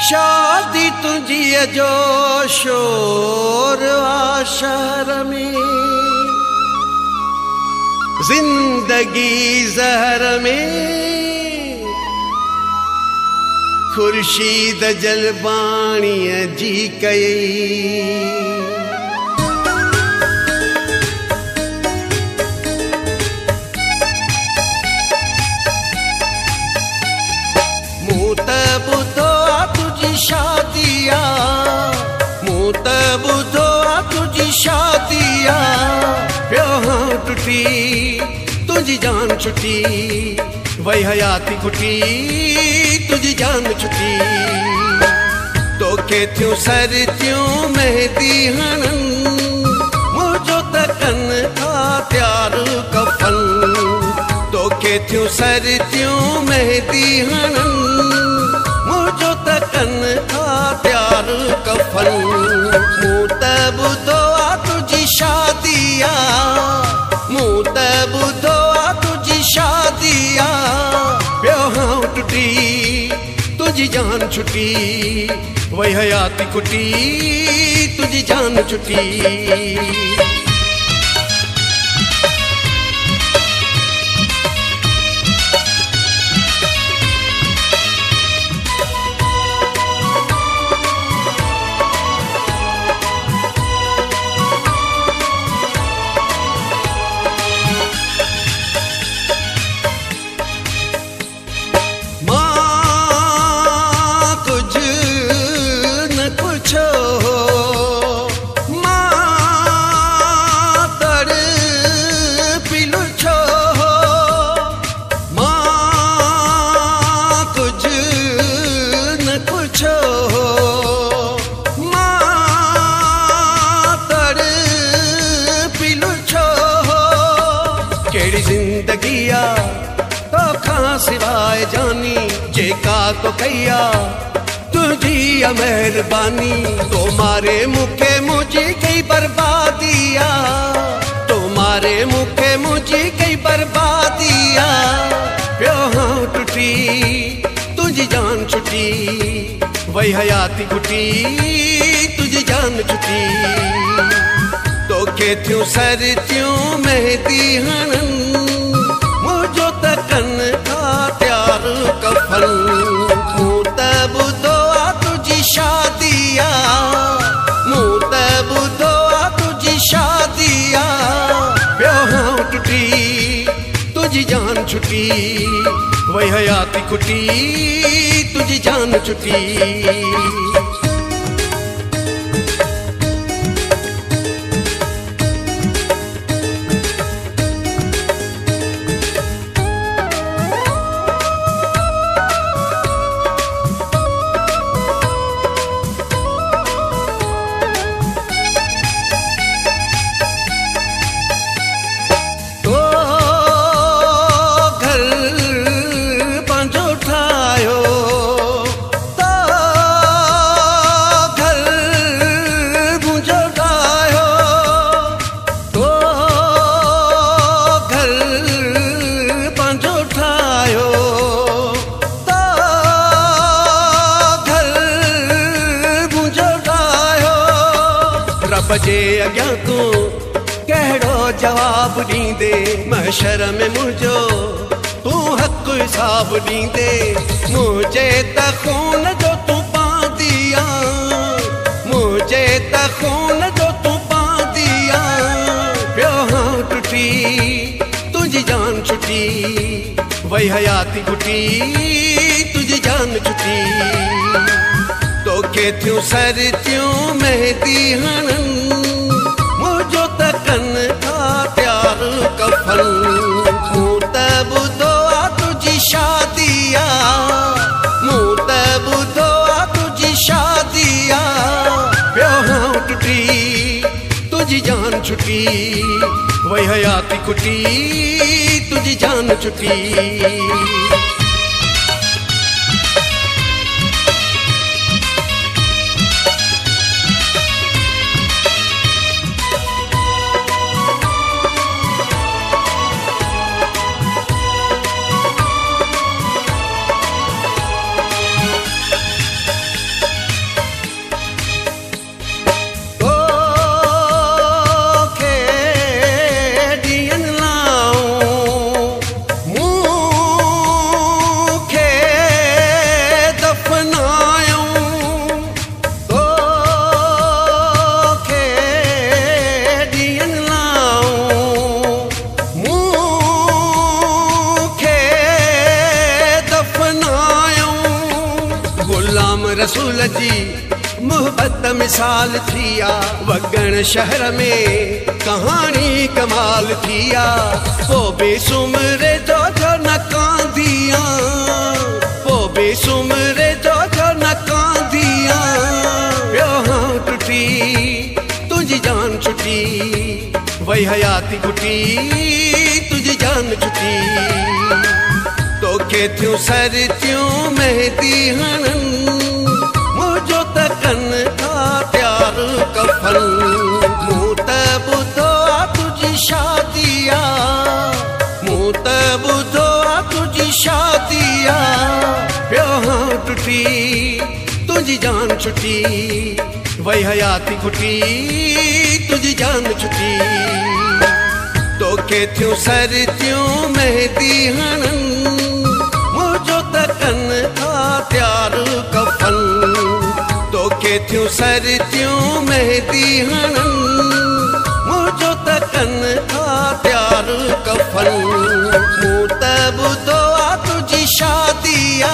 शादी तुझी जो शोर आ शहर में, जिंदगी जहर में खुर्शीद जलबाणी जी कई। शादिया मूं त ॿुधो आ तुझी शादिया, पियो टुटी तुझी जान छुटी, वही हयाती खुटी तुझी जान छुटी। तोखे थियूं सरतियूं मेहदी हणन, मुंहिंजो त कन था त्यार कफन। तोखे थियूं सरतियूं मेहदी हणन, मुंहिंजो त कन था त्यार कफन। मूं त ॿुधो आ तुझी शादिया, मूं त ॿुधो आ तुझी शादिया, पियो टुटी तुझी जान छुटी, वही हयाती खुटी तुझी जान छुटी। केड़ी जिंदगिया तो खां सिवाय जानी, जेका तो कया तुझी मेहरबानी। तो मारे मुखे मुझी कई बर्बादिया, तो मारे मुखे मुझी कई बर्बादिया, प्यो टुटी तुझी जान छुटी, वही हयाती खुटी तुझी जान छुटी। तोखे थियूं सरतियूं मेहदी हणन, मुंहिंजो त कन था त्यार कफन। मूं त ॿुधो आ तुझी शादिया, मूं त ॿुधो आ तुझी शादिया, पियो टुटी तुझी जान छुटी, वही हयाती खुटी तुझी जान छुटी। रब जे अॻियां तूं कहिड़ो जवाब ॾींदे, महशर में मुंहिंजो तूं हक़ हिसाब ॾींदे। मुंहिंजे त खून जो तूं पांदिया, मुंहिंजे त खून जो तूं पांदिया, पियो टुटी तुझी जान छुटी, वही हयाती खुटी तुझी जान छुटी। तोखे थियूं सरतियूं मेहदी हणन, मुंहिंजो त कन था त्यार कफन। मूं त ॿुधो आ तुझी शादिया, मूं त ॿुधो आ तुझी शादिया, पियो टुटी तुझी जान छुटी, वही हयाती खुटी तुझी जान छुटी। रसूल जी मोहब्बत मिसाल थिया वगण शहर में कहानी कमाल थिया वो बेसुमरे जो न कांदिया वो बेसुमरे जो न कांदिया यहाँ टूटी तुझी जान छुटी वही हयाती घुटी तुझी जान छुटी तो के थियूं सर थियूं मेहदी हणन मुझो तकन था प्यार कफन मूं त ॿुधो आ तुझी शादिया मूं त ॿुधो आ तुझी शादिया यहाँ टूटी तुझी जान छुटी वही हयाती घुटी तुझी जान छुटी तो के थियूं सर थियूं मेहदी हणन मुझो तकन था त्यार कफन तो के थियूं सर थियूं मेहदी हणन मुझो तकन था त्यार कफन मूं त ॿुधो आ तुझी शादिया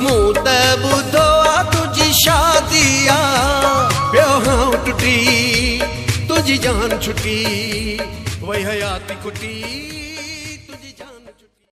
मूं त ॿुधो आ तुझी शादिया यहाँ टूटी तुझी जान छुटी वही हयाती खुटी।